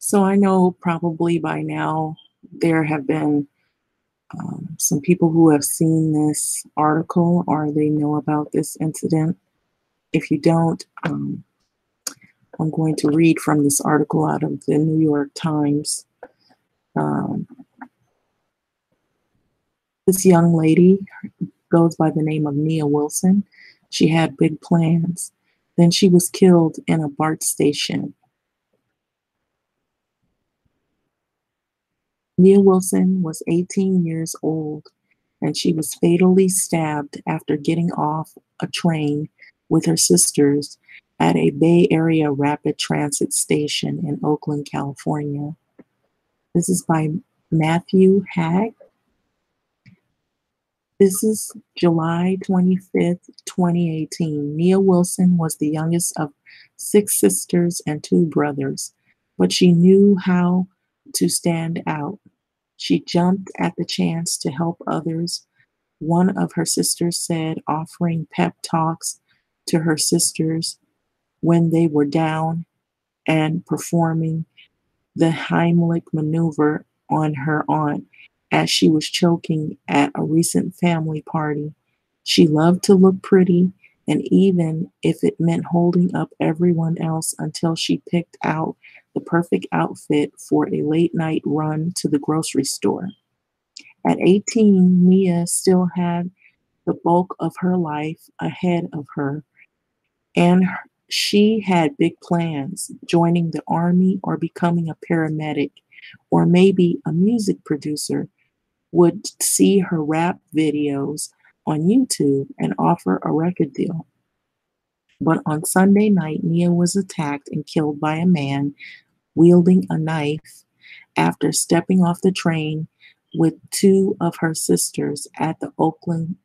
So I know probably by now there have been some people who have seen this article or they know about this incident. If you don't, I'm going to read from this article out of the New York Times. Um, this young lady goes by the name of Nia Wilson. She had big plans. Then she was killed in a BART station. Nia Wilson was 18 years old and she was fatally stabbed after getting off a train with her sisters at a Bay Area rapid transit station in Oakland, California. This is by Matthew Hag. This is July 25th, 2018. Nia Wilson was the youngest of six sisters and two brothers, but she knew how to stand out. She jumped at the chance to help others. One of her sisters said, offering pep talks to her sisters when they were down and performing the Heimlich maneuver on her aunt as she was choking at a recent family party. She loved to look pretty, and even if it meant holding up everyone else until she picked out the perfect outfit for a late night run to the grocery store. At 18, Mia still had the bulk of her life ahead of her, and she had big plans, joining the army or becoming a paramedic, or maybe a music producer would see her rap videos on YouTube and offer a record deal. But on Sunday night, Nia was attacked and killed by a man wielding a knife after stepping off the train with two of her sisters at the Oakland,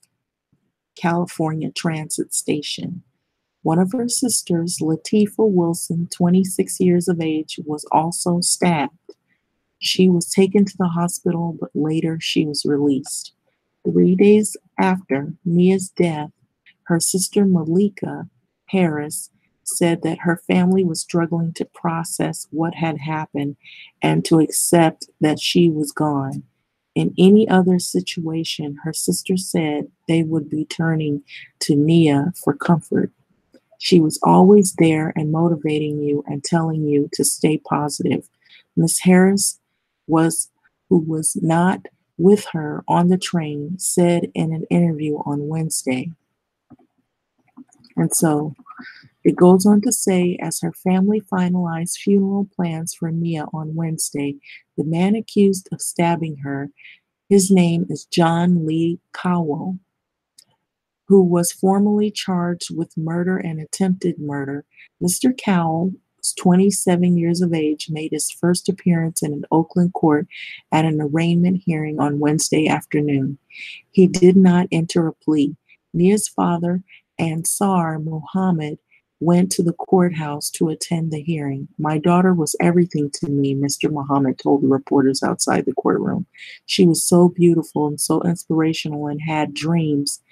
California transit station. One of her sisters, Latifah Wilson, 26 years of age, was also stabbed. She was taken to the hospital, but later she was released. 3 days after Nia's death, her sister Malika Harris said that her family was struggling to process what had happened and to accept that she was gone. In any other situation, her sister said they would be turning to Nia for comfort. She was always there and motivating you and telling you to stay positive. Miss Harris was who was not with her on the train said in an interview on Wednesday. And so it goes on to say, as her family finalized funeral plans for Nia on Wednesday, the man accused of stabbing her, his name is John Lee Cowell, who was formally charged with murder and attempted murder. Mr. Cowell, 27 years of age, made his first appearance in an Oakland court at an arraignment hearing on Wednesday afternoon. He did not enter a plea. Nia's father, Ansar Muhammad, went to the courthouse to attend the hearing. My daughter was everything to me, Mr. Muhammad told the reporters outside the courtroom. She was so beautiful and so inspirational and had dreams.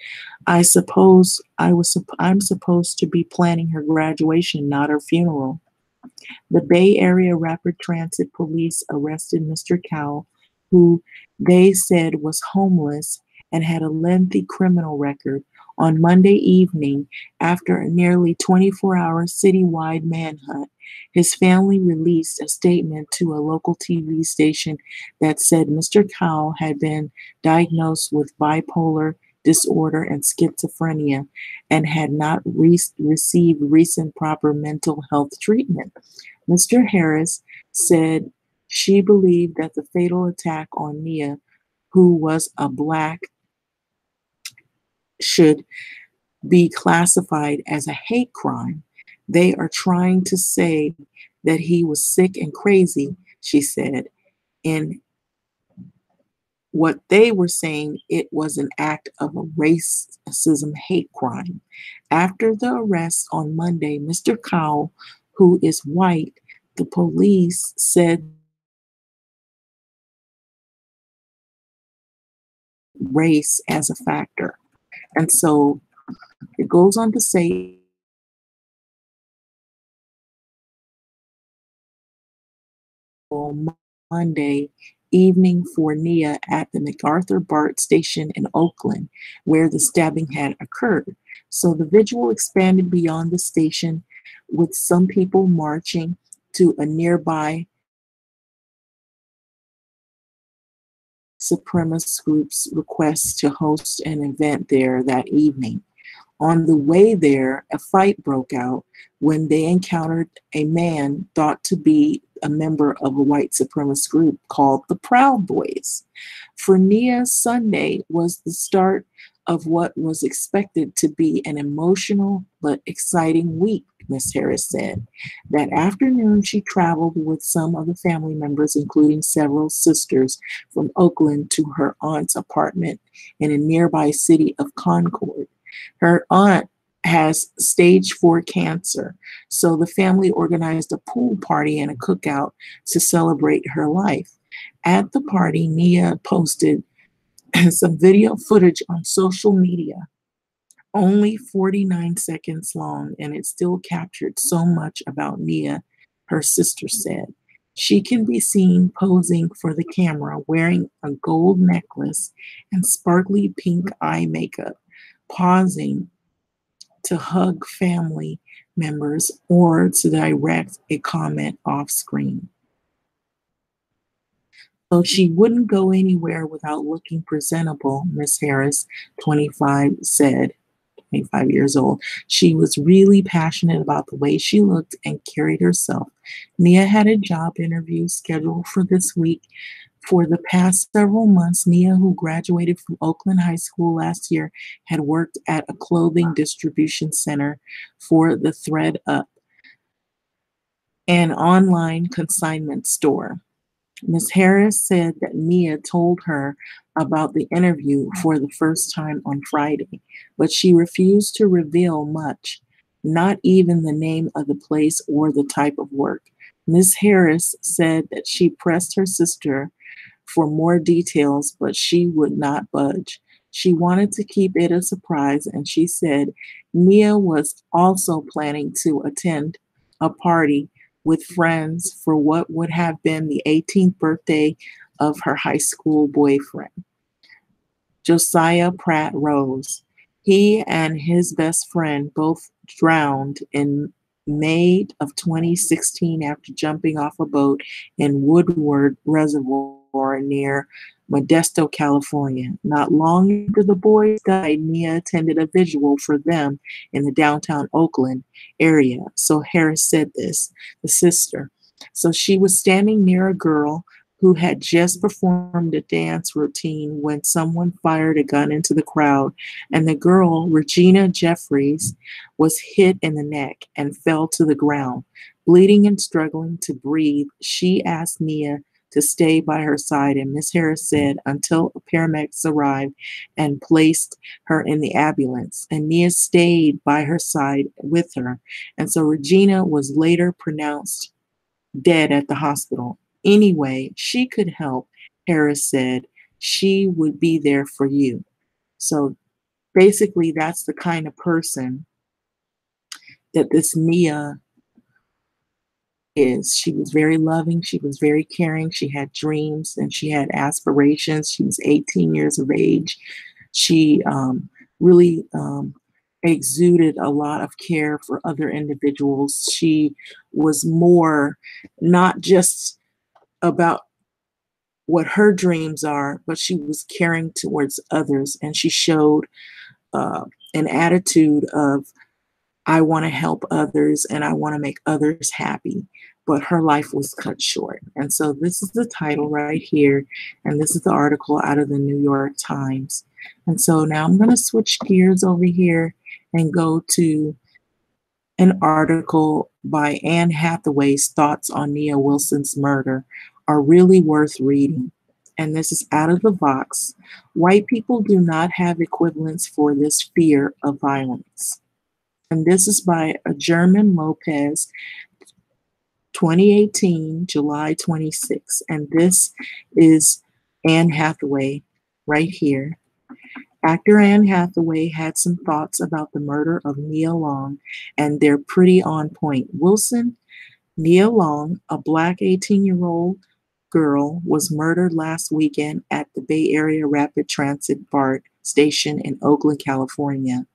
I'm supposed to be planning her graduation, not her funeral. The Bay Area Rapid Transit Police arrested Mr. Cowell, who they said was homeless and had a lengthy criminal record, on Monday evening after a nearly 24-hour citywide manhunt. His family released a statement to a local TV station that said Mr. Cowell had been diagnosed with bipolar disorder and schizophrenia and had not received recent proper mental health treatment. Mr. Harris said she believed that the fatal attack on Nia, who was a black, should be classified as a hate crime. They are trying to say that he was sick and crazy, she said. In what they were saying, it was an act of a racism hate crime. After the arrest on Monday, Mr. Cowell, who is white, the police said race as a factor. And so it goes on to say, Monday evening for Nia at the MacArthur BART station in Oakland, where the stabbing had occurred. So the vigil expanded beyond the station, with some people marching to a nearby supremacist group's request to host an event there that evening. On the way there, a fight broke out when they encountered a man thought to be a member of a white supremacist group called the Proud Boys. For Nia, Sunday was the start of what was expected to be an emotional but exciting week, Miss Harris said. That afternoon, she traveled with some of the family members, including several sisters, from Oakland to her aunt's apartment in a nearby city of Concord. Her aunt has stage 4 cancer, so the family organized a pool party and a cookout to celebrate her life. At the party, Nia posted some video footage on social media, only 49 seconds long, and it still captured so much about Nia, her sister said. She can be seen posing for the camera wearing a gold necklace and sparkly pink eye makeup, pausing to hug family members or to direct a comment off screen. So she wouldn't go anywhere without looking presentable, Miss Harris, 25, said. 25 years old. She was really passionate about the way she looked and carried herself. Nia had a job interview scheduled for this week. For the past several months, Nia, who graduated from Oakland High School last year, had worked at a clothing distribution center for the Thread Up, an online consignment store. Ms. Harris said that Nia told her about the interview for the first time on Friday, but she refused to reveal much, not even the name of the place or the type of work. Ms. Harris said that she pressed her sister for more details, but she would not budge. She wanted to keep it a surprise, and she said Nia was also planning to attend a party with friends for what would have been the 18th birthday of her high school boyfriend, Josiah Pratt Rose. He and his best friend both drowned in May of 2016 after jumping off a boat in Woodward Reservoir near Modesto, California. Not long after the boys died, Nia attended a vigil for them in the downtown Oakland area. So Harris said this, the sister. So she was standing near a girl who had just performed a dance routine when someone fired a gun into the crowd, and the girl, Regina Jeffries, was hit in the neck and fell to the ground. Bleeding and struggling to breathe, she asked Nia to stay by her side, and Miss Harris said until paramedics arrived and placed her in the ambulance, and Nia stayed by her side with her. And so Regina was later pronounced dead at the hospital. Anyway, she could help, Harris said. She would be there for you. So basically, that's the kind of person that this Nia is. She was very loving. She was very caring. She had dreams and she had aspirations. She was 18 years of age. She really exuded a lot of care for other individuals. She was more not just about what her dreams are, but she was caring towards others. And she showed an attitude of, I want to help others and I want to make others happy. But her life was cut short. And so this is the title right here. And this is the article out of the New York Times. And so now I'm going to switch gears over here and go to an article by Anne Hathaway's thoughts on Nia Wilson's murder are really worth reading. And this is out of the Vox. White people do not have equivalents for this fear of violence. And this is by a German Lopez, 2018, July 26. And this is Anne Hathaway right here. Actor Anne Hathaway had some thoughts about the murder of Nia Long, and they're pretty on point. Wilson, Nia Long, a black 18-year-old girl was murdered last weekend at the Bay Area Rapid Transit BART station in Oakland, California,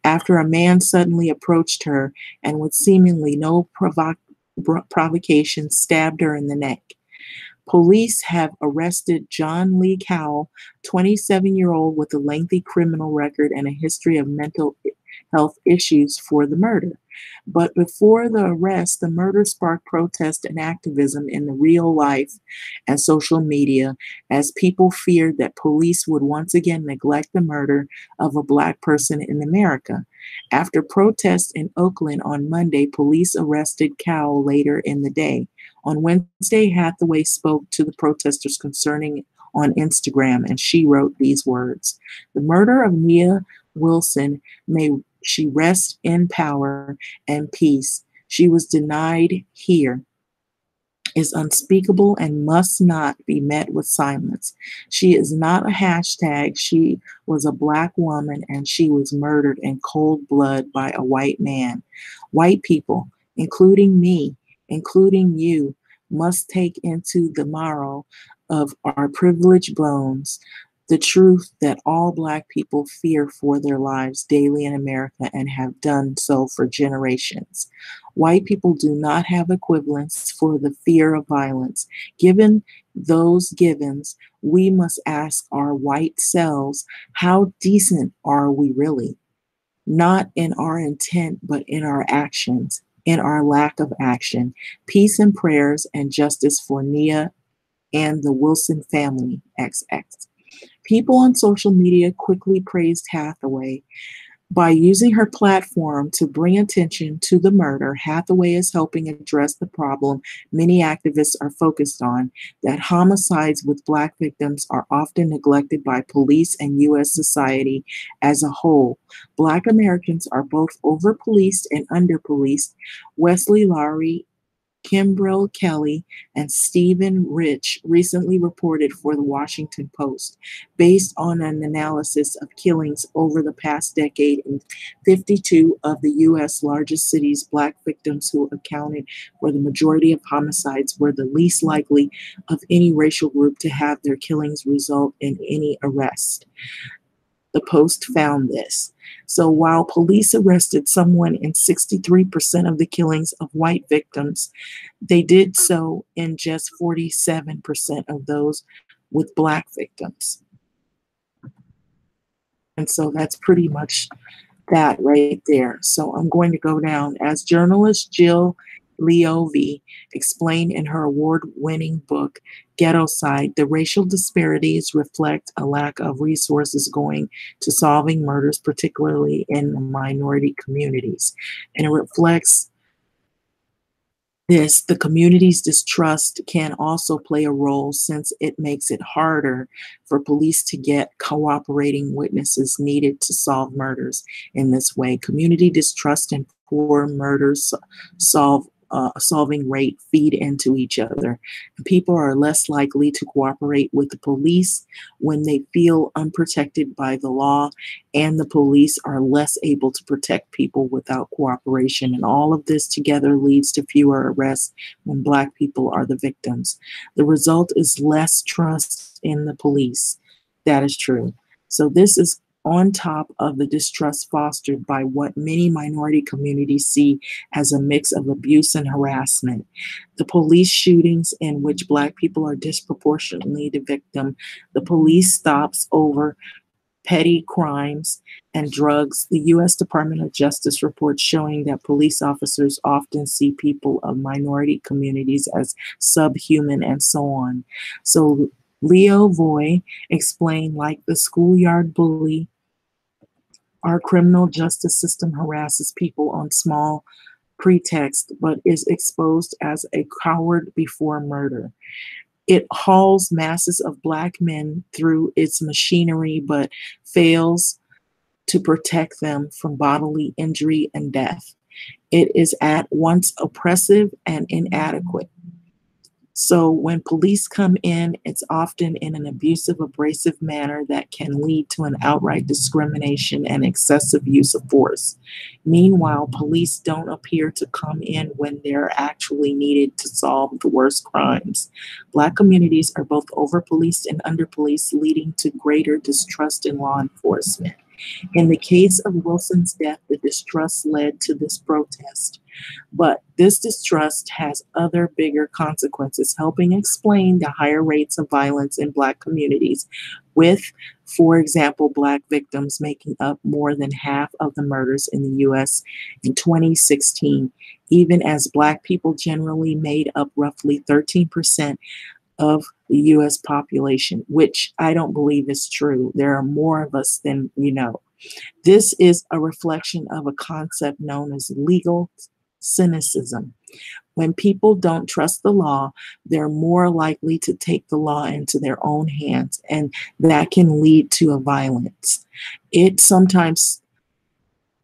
after a man suddenly approached her and with seemingly no provocation stabbed her in the neck. Police have arrested John Lee Cowell, 27-year-old with a lengthy criminal record and a history of mental health issues, for the murder. But before the arrest, the murder sparked protest and activism in the real life and social media as people feared that police would once again neglect the murder of a Black person in America. After protests in Oakland on Monday, police arrested Cowell later in the day. On Wednesday, Hathaway spoke to the protesters concerning on Instagram, and she wrote these words: "The murder of Nia Wilson, may she rest in power and peace, she was denied here, is unspeakable and must not be met with silence. She is not a hashtag. She was a Black woman and she was murdered in cold blood by a white man. White people, including me, including you, must take into the marrow of our privileged bones the truth that all Black people fear for their lives daily in America and have done so for generations. White people do not have equivalents for the fear of violence. Given those givens, we must ask our white selves, how decent are we really? Not in our intent, but in our actions, in our lack of action. Peace and prayers and justice for Nia and the Wilson family, XX." People on social media quickly praised Hathaway. By using her platform to bring attention to the murder, Hathaway is helping address the problem many activists are focused on, that homicides with Black victims are often neglected by police and U.S. society as a whole. Black Americans are both over-policed and under-policed. Wesley Lowery, Kimbrell Kelly, and Stephen Rich recently reported for the Washington Post, based on an analysis of killings over the past decade in 52 of the U.S. largest cities. Black victims who accounted for the majority of homicides were the least likely of any racial group to have their killings result in any arrest. The Post found this. So while police arrested someone in 63% of the killings of white victims, they did so in just 47% of those with Black victims. And so that's pretty much that right there. So I'm going to go down. As journalist Jill Leovy explained in her award-winning book, Ghetto Side, the racial disparities reflect a lack of resources going to solving murders, particularly in the minority communities. And it reflects this, the community's distrust can also play a role since it makes it harder for police to get cooperating witnesses needed to solve murders in this way. Community distrust and poor murders solving rate feed into each other. People are less likely to cooperate with the police when they feel unprotected by the law, and the police are less able to protect people without cooperation. And all of this together leads to fewer arrests when Black people are the victims. The result is less trust in the police. That is true. So this is on top of the distrust fostered by what many minority communities see as a mix of abuse and harassment. The police shootings in which Black people are disproportionately the victim, the police stops over petty crimes and drugs, the U.S. Department of Justice reports showing that police officers often see people of minority communities as subhuman, and so on. So Leo Voy explained, like the schoolyard bully, our criminal justice system harasses people on small pretext, but is exposed as a coward before murder. It hauls masses of Black men through its machinery, but fails to protect them from bodily injury and death. It is at once oppressive and inadequate. So when police come in, it's often in an abusive, abrasive manner that can lead to an outright discrimination and excessive use of force. Meanwhile, police don't appear to come in when they're actually needed to solve the worst crimes. Black communities are both over-policed and under-policed, leading to greater distrust in law enforcement. In the case of Wilson's death, the distrust led to this protest. But this distrust has other bigger consequences, helping explain the higher rates of violence in Black communities, with, for example, Black victims making up more than half of the murders in the US in 2016, even as Black people generally made up roughly 13% of the US population, which I don't believe is true. There are more of us than you know. This is a reflection of a concept known as legal cynicism. When people don't trust the law, they're more likely to take the law into their own hands, and that can lead to a violence. It sometimes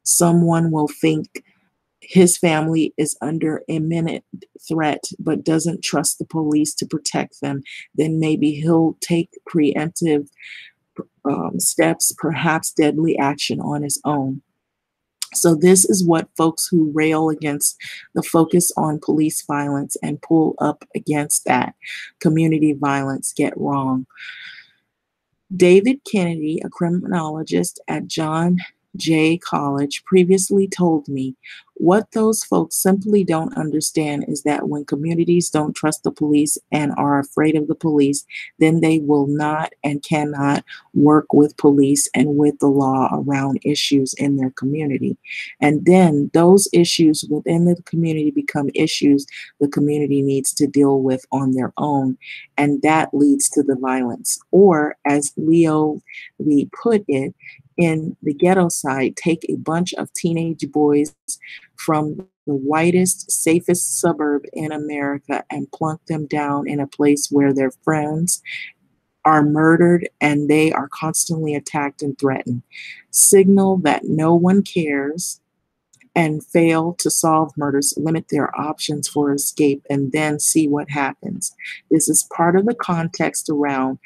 someone will think his family is under imminent threat but doesn't trust the police to protect them, then maybe he'll take preemptive steps, perhaps deadly action on his own. So this is what folks who rail against the focus on police violence and pull up against that community violence get wrong. David Kennedy, a criminologist at John Jay College, previously told me, what those folks simply don't understand is that when communities don't trust the police and are afraid of the police, then they will not and cannot work with police and with the law around issues in their community. And then those issues within the community become issues the community needs to deal with on their own. And that leads to the violence. Or, as Leo Lee put it, in the ghetto side, take a bunch of teenage boys from the whitest, safest suburb in America and plunk them down in a place where their friends are murdered and they are constantly attacked and threatened. Signal that no one cares and fail to solve murders, limit their options for escape, and then see what happens. This is part of the context around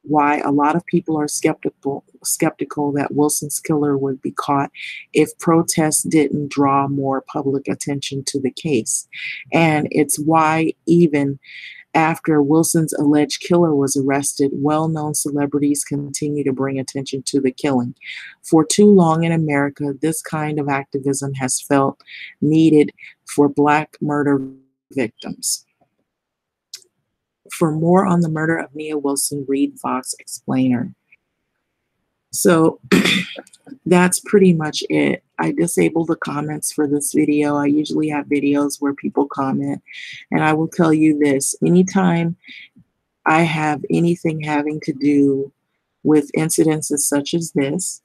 why a lot of people are skeptical that Wilson's killer would be caught if protests didn't draw more public attention to the case. And it's why even after Wilson's alleged killer was arrested, well-known celebrities continue to bring attention to the killing. For too long in America, this kind of activism has felt needed for Black murder victims. For more on the murder of Nia Wilson, read Vox Explainer. So that's pretty much it. I disabled the comments for this video. I usually have videos where people comment, and I will tell you this: anytime I have anything having to do with incidences such as this,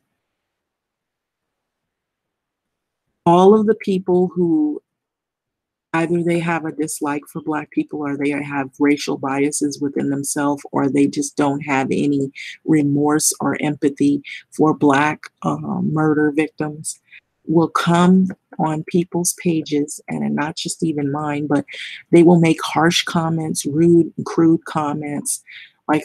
all of the people who either they have a dislike for Black people, or they have racial biases within themselves, or they just don't have any remorse or empathy for Black murder victims, will come on people's pages, and not just even mine, but they will make harsh comments, rude, crude comments, like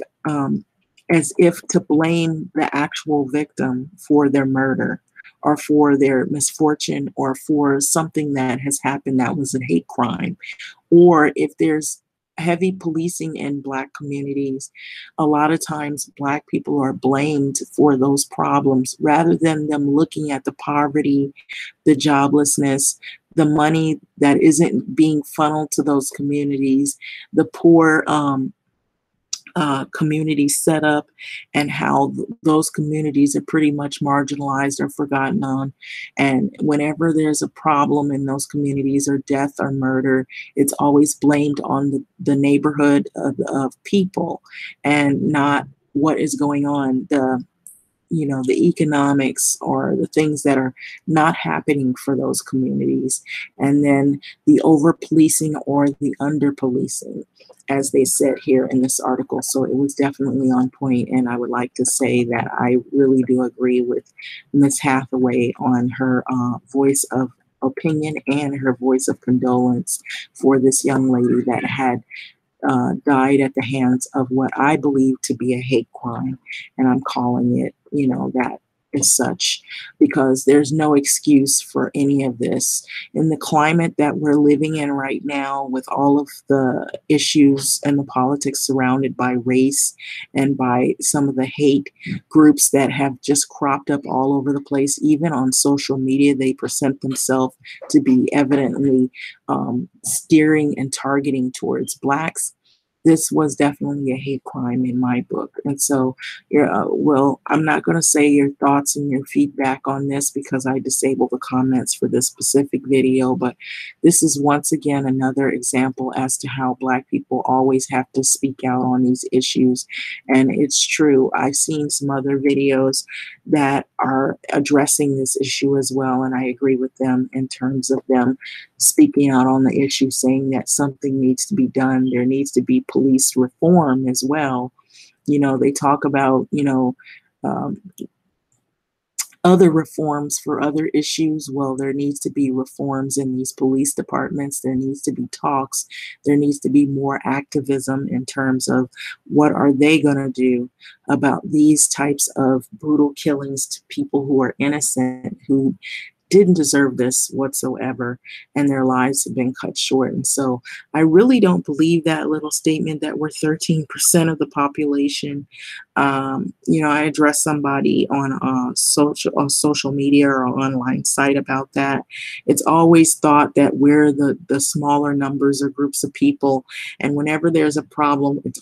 as if to blame the actual victim for their murder, or for their misfortune, or for something that has happened that was a hate crime. Or if there's heavy policing in Black communities, a lot of times Black people are blamed for those problems rather than them looking at the poverty, the joblessness, the money that isn't being funneled to those communities, the poor community set up, and how those communities are pretty much marginalized or forgotten on. And whenever there's a problem in those communities, or death or murder, it's always blamed on the neighborhood of people, and not what is going on, the economics or the things that are not happening for those communities. And then the over policing or the under policing, as they said here in this article. So it was definitely on point. And I would like to say that I really do agree with Ms. Hathaway on her voice of opinion and her voice of condolence for this young lady that had died at the hands of what I believe to be a hate crime. And I'm calling it, that as such, because there's no excuse for any of this. In the climate that we're living in right now, with all of the issues and the politics surrounded by race and by some of the hate groups that have just cropped up all over the place, even on social media, they present themselves to be evidently steering and targeting towards Blacks. This was definitely a hate crime in my book. And so, well, I'm not going to say your thoughts and your feedback on this because I disabled the comments for this specific video, but this is once again another example as to how Black people always have to speak out on these issues. And it's true. I've seen some other videos that are addressing this issue as well, and I agree with them in terms of them speaking out on the issue, saying that something needs to be done. There needs to be police reform as well. They talk about, um, other reforms for other issues. Well, there needs to be reforms in these police departments. There needs to be talks. There needs to be more activism in terms of what are they going to do about these types of brutal killings to people who are innocent, who didn't deserve this whatsoever, and their lives have been cut short. And so I really don't believe that little statement that we're 13% of the population. I addressed somebody on social media or an online site about that. It's always thought that we're the smaller numbers or groups of people, and whenever there's a problem, it's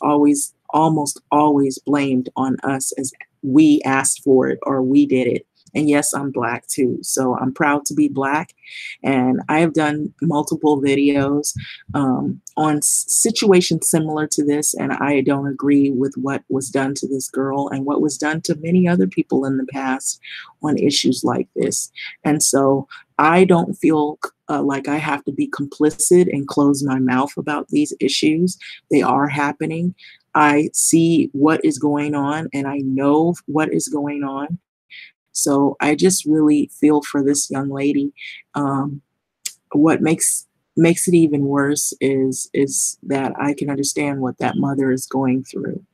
almost always blamed on us, as we asked for it or we did it. And yes, I'm Black too. So I'm proud to be Black. And I have done multiple videos on situations similar to this. And I don't agree with what was done to this girl and what was done to many other people in the past on issues like this. And so I don't feel like I have to be complicit and close my mouth about these issues. They are happening. I see what is going on and I know what is going on. So I just really feel for this young lady. What makes it even worse is that I can understand what that mother is going through.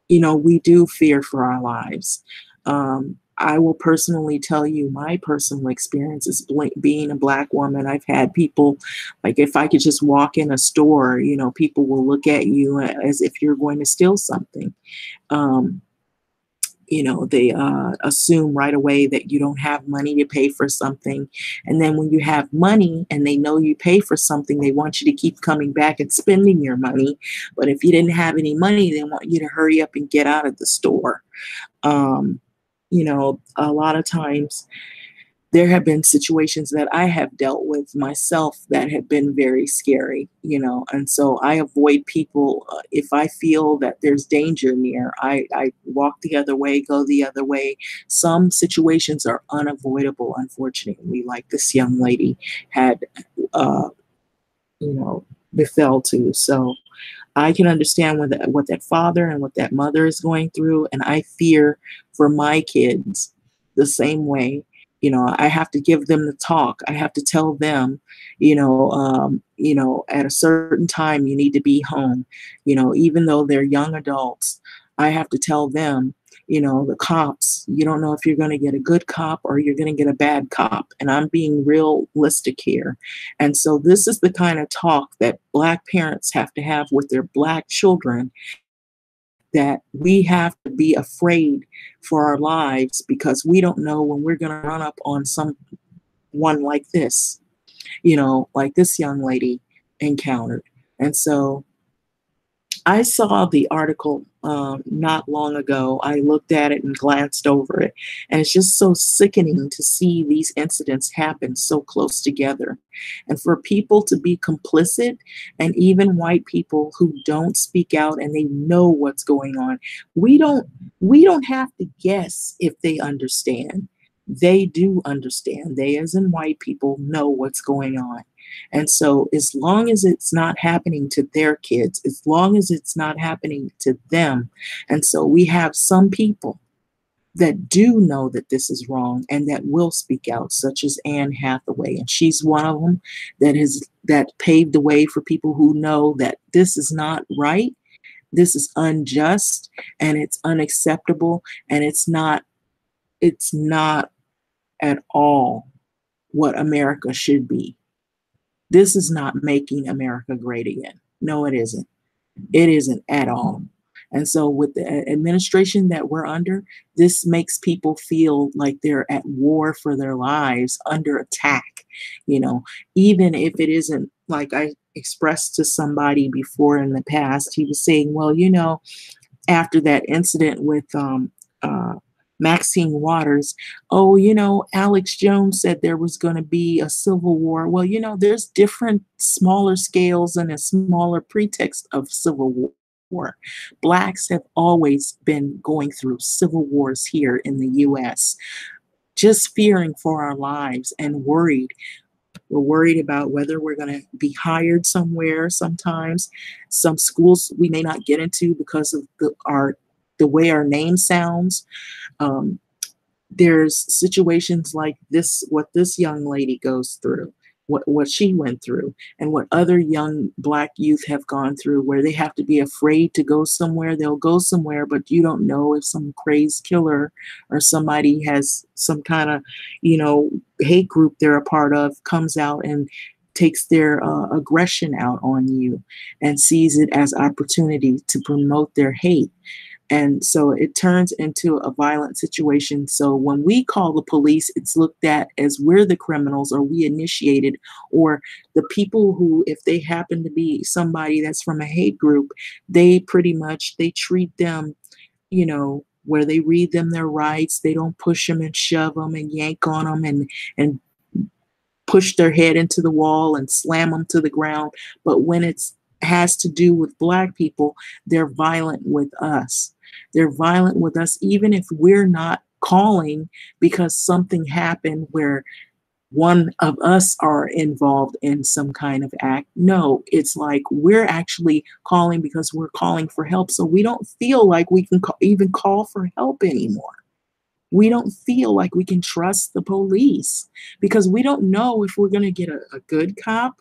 We do fear for our lives. I will personally tell you my personal experience is being a Black woman. I've had people, like if I could just walk in a store, people will look at you as if you're going to steal something. They assume right away that you don't have money to pay for something. And then when you have money and they know you pay for something, they want you to keep coming back and spending your money. But if you didn't have any money, they want you to hurry up and get out of the store. A lot of times there have been situations that I have dealt with myself that have been very scary, and so I avoid people. If I feel that there's danger near, I walk the other way, go the other way. Some situations are unavoidable, unfortunately, like this young lady had, befell to. So I can understand what that father and what that mother is going through, and I fear for my kids the same way. I have to give them the talk. I have to tell them, at a certain time you need to be home. Even though they're young adults, I have to tell them, the cops, you don't know if you're going to get a good cop or you're going to get a bad cop. And I'm being realistic here. And so this is the kind of talk that Black parents have to have with their Black children, that we have to be afraid for our lives because we don't know when we're going to run up on someone like this, like this young lady encountered. And so I saw the article not long ago. I looked at it and glanced over it, and it's just so sickening to see these incidents happen so close together. And for people to be complicit, and even white people who don't speak out and they know what's going on, we don't have to guess if they understand. They do understand. They, as in white people, know what's going on. And so as long as it's not happening to their kids, as long as it's not happening to them, and so we have some people that do know that this is wrong and that will speak out, such as Anne Hathaway, and she's one of them that paved the way for people who know that this is not right, this is unjust, and it's unacceptable, and it's not at all what America should be. This is not making America great again. No, it isn't. It isn't at all. And so, with the administration that we're under, this makes people feel like they're at war for their lives, under attack. You know, even if it isn't like I expressed to somebody before in the past, he was saying, well, after that incident with uh, Maxine Waters, oh, Alex Jones said there was going to be a civil war. Well, there's different smaller scales and a smaller pretext of civil war. Blacks have always been going through civil wars here in the US, just fearing for our lives and worried. We're worried about whether we're going to be hired somewhere sometimes. Some schools we may not get into because of the way our name sounds. Um, there's situations like this, what this young lady goes through, what she went through, and what other young Black youth have gone through, where they have to be afraid to go somewhere. They'll go somewhere, but you don't know if some crazed killer or somebody has some kind of, hate group they're a part of comes out and takes their aggression out on you and sees it as opportunity to promote their hate. And so it turns into a violent situation. So when we call the police, it's looked at as we're the criminals, or we initiated, or the people who, if they happen to be somebody that's from a hate group, they treat them, where they read them their rights. They don't push them and shove them and yank on them and push their head into the wall and slam them to the ground. But when it's has to do with Black people, they're violent with us. They're violent with us, even if we're not calling because something happened where one of us are involved in some kind of act. No, it's like we're actually calling because we're calling for help. So we don't feel like we can even call for help anymore. We don't feel like we can trust the police because we don't know if we're going to get a good cop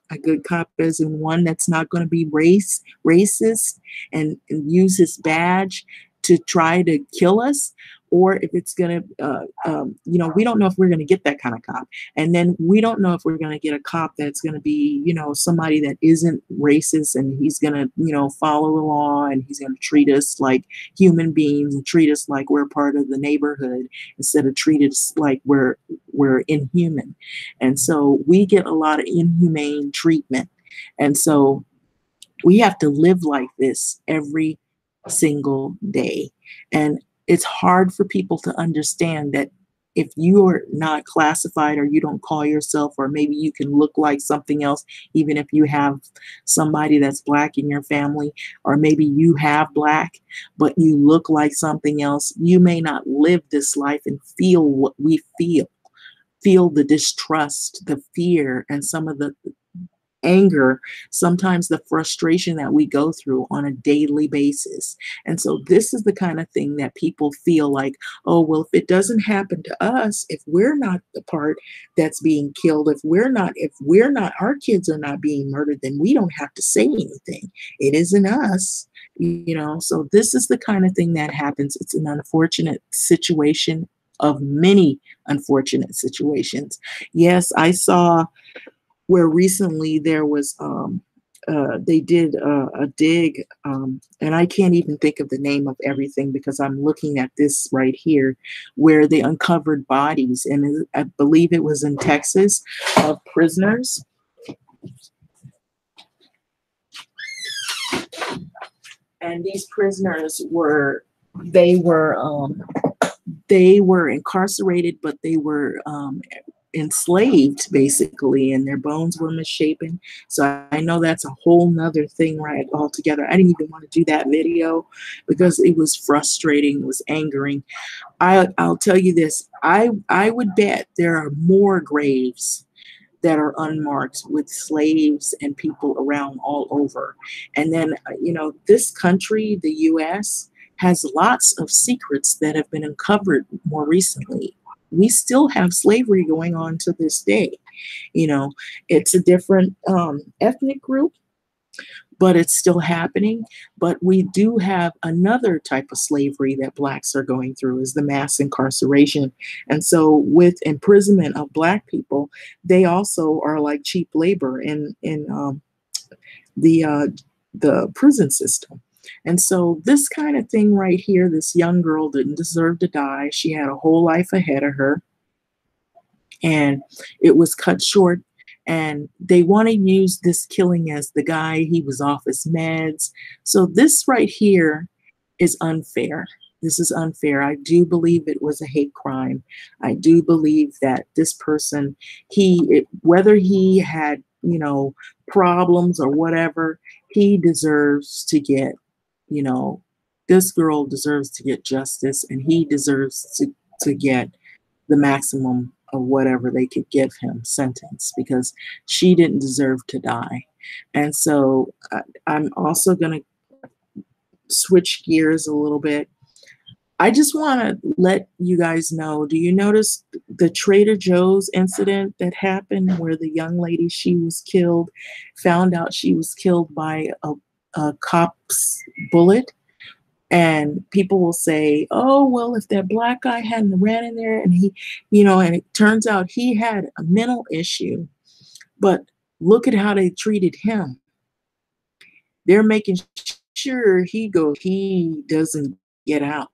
as in one that's not going to be racist and use his badge to try to kill us, or if it's going to, we don't know if we're going to get that kind of cop. And then we don't know if we're going to get a cop that's going to be, somebody that isn't racist, and he's going to, follow the law, and he's going to treat us like human beings and treat us like we're part of the neighborhood instead of treat us like we're inhuman. And so we get a lot of inhumane treatment. And so we have to live like this every single day. And it's hard for people to understand that if you are not classified, or you don't call yourself, or maybe you can look like something else, even if you have somebody that's Black in your family, or maybe you have Black, but you look like something else, you may not live this life and feel what we feel the distrust, the fear, and some of the anger, sometimes the frustration that we go through on a daily basis. And so this is the kind of thing that people feel like, oh, well, if it doesn't happen to us, if we're not the part that's being killed, if our kids are not being murdered, then we don't have to say anything. It isn't us. So this is the kind of thing that happens. It's an unfortunate situation of many unfortunate situations. Yes, I saw where recently there was they did a dig, and I can't even think of the name of everything because I'm looking at this right here, where they uncovered bodies, and I believe it was in Texas, of prisoners. And these prisoners they were incarcerated, but they were enslaved basically, and their bones were misshapen. So I know that's a whole nother thing right altogether. I didn't even want to do that video because it was frustrating, it was angering. I'll tell you this, I would bet there are more graves that are unmarked with slaves and people around all over. And then this country, the US, has lots of secrets that have been uncovered more recently. We still have slavery going on to this day. You know, it's a different ethnic group, but it's still happening. But we do have another type of slavery that Blacks are going through is the mass incarceration. And so with imprisonment of Black people, they also are like cheap labor in the uh, the prison system. And so this kind of thing right here, this young girl didn't deserve to die. She had a whole life ahead of her, and it was cut short. And they want to use this killing as the guy, he was off his meds. So this right here is unfair. This is unfair. I do believe it was a hate crime. I do believe that this person, whether he had, problems or whatever, he deserves to get, you know, this girl deserves to get justice, and he deserves to get the maximum of whatever they could give him sentence, because she didn't deserve to die. And so I'm also going to switch gears a little bit. I just want to let you guys know, do you notice the Trader Joe's incident that happened where the young lady, she was killed, found out she was killed by a cop's bullet? And people will say, oh, well, if that Black guy hadn't ran in there and he, and it turns out he had a mental issue, but look at how they treated him. They're making sure he doesn't get out.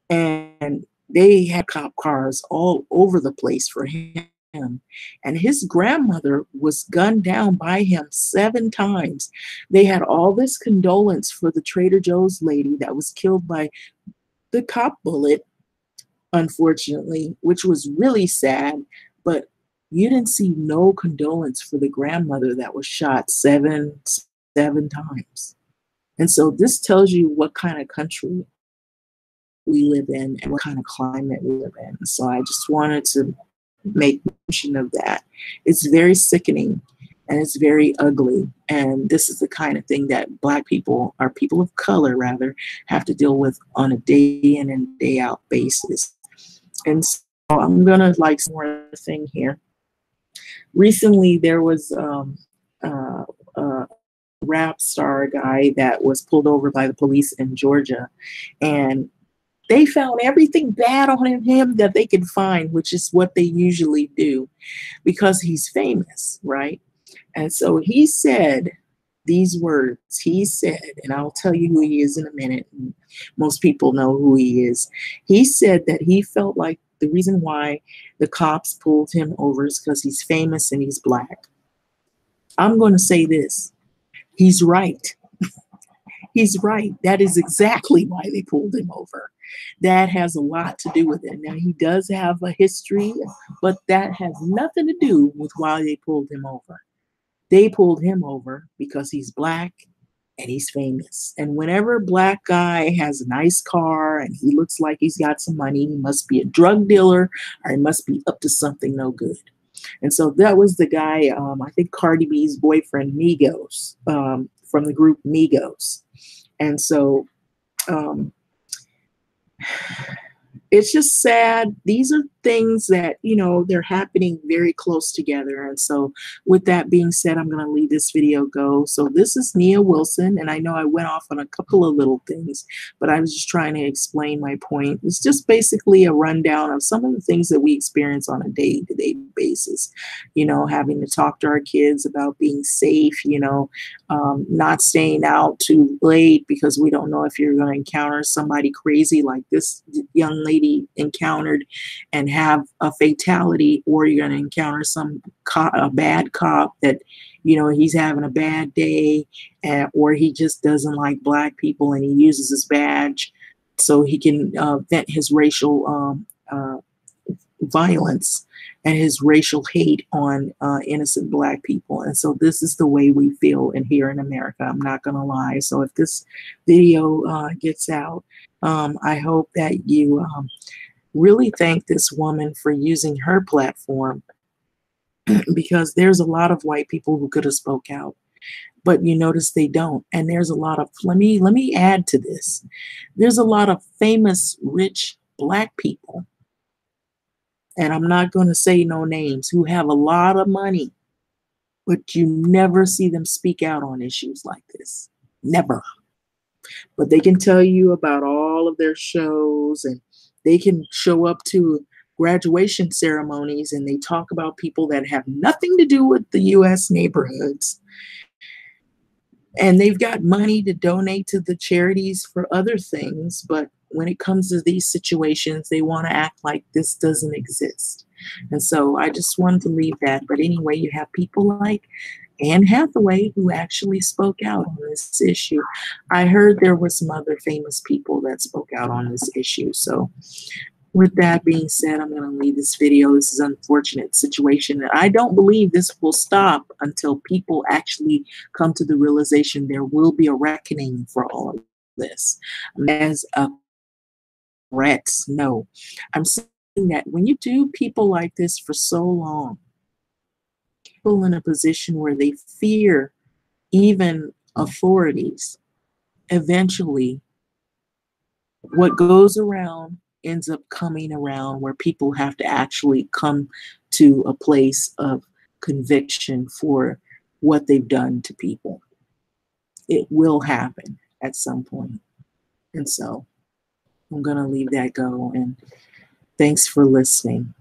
And they had cop cars all over the place for him. And his grandmother was gunned down by him 7 times. They had all this condolence for the Trader Joe's lady that was killed by the cop bullet, unfortunately, which was really sad. But you didn't see no condolence for the grandmother that was shot seven times. And so this tells you what kind of country we live in and what kind of climate we live in. So I just wanted to make mention of that. It's very sickening and it's very ugly. And this is the kind of thing that Black people, or people of color rather, have to deal with on a day in and day out basis. And so I'm gonna like some more thing here. Recently there was a rap star guy that was pulled over by the police in Georgia, and they found everything bad on him that they could find, which is what they usually do because he's famous, right? And so he said these words. He said, and I'll tell you who he is in a minute. Most people know who he is. He said that he felt like the reason why the cops pulled him over is because he's famous and he's Black. I'm going to say this. He's right. He's right. That is exactly why they pulled him over. That has a lot to do with it. Now, he does have a history, but that has nothing to do with why they pulled him over. They pulled him over because he's Black and he's famous. And whenever a Black guy has a nice car and he looks like he's got some money, he must be a drug dealer or he must be up to something no good. And so that was the guy, I think Cardi B's boyfriend, Migos, from the group Migos. And so it's just sad. These are things that, they're happening very close together. And so with that being said, I'm going to leave this video go. So this is Nia Wilson. And I know I went off on a couple of little things, but I was just trying to explain my point. It's just basically a rundown of some of the things that we experience on a day-to-day basis, having to talk to our kids about being safe, not staying out too late because we don't know if you're going to encounter somebody crazy like this young lady encountered and have a fatality, or you're going to encounter a bad cop that, he's having a bad day, or he just doesn't like Black people and he uses his badge so he can vent his racial violence and his racial hate on innocent Black people. And so this is the way we feel here in America. I'm not going to lie. So if this video gets out, I hope that you really thank this woman for using her platform because there's a lot of white people who could have spoke out. But you notice they don't. And there's a lot of, let me add to this. There's a lot of famous rich Black people, and I'm not going to say no names, who have a lot of money, but you never see them speak out on issues like this. Never. But they can tell you about all of their shows, and they can show up to graduation ceremonies and they talk about people that have nothing to do with the US neighborhoods. And they've got money to donate to the charities for other things, but when it comes to these situations, they want to act like this doesn't exist. And so I just wanted to leave that. But anyway, you have people like Anne Hathaway who actually spoke out on this issue. I heard there were some other famous people that spoke out on this issue. So with that being said, I'm going to leave this video. This is an unfortunate situation. And I don't believe this will stop until people actually come to the realization there will be a reckoning for all of this. As a threat, no. I'm saying that when you do people like this for so long, people in a position where they fear even authorities, eventually what goes around ends up coming around, where people have to actually come to a place of conviction for what they've done to people. It will happen at some point. And so I'm going to leave that go. And thanks for listening.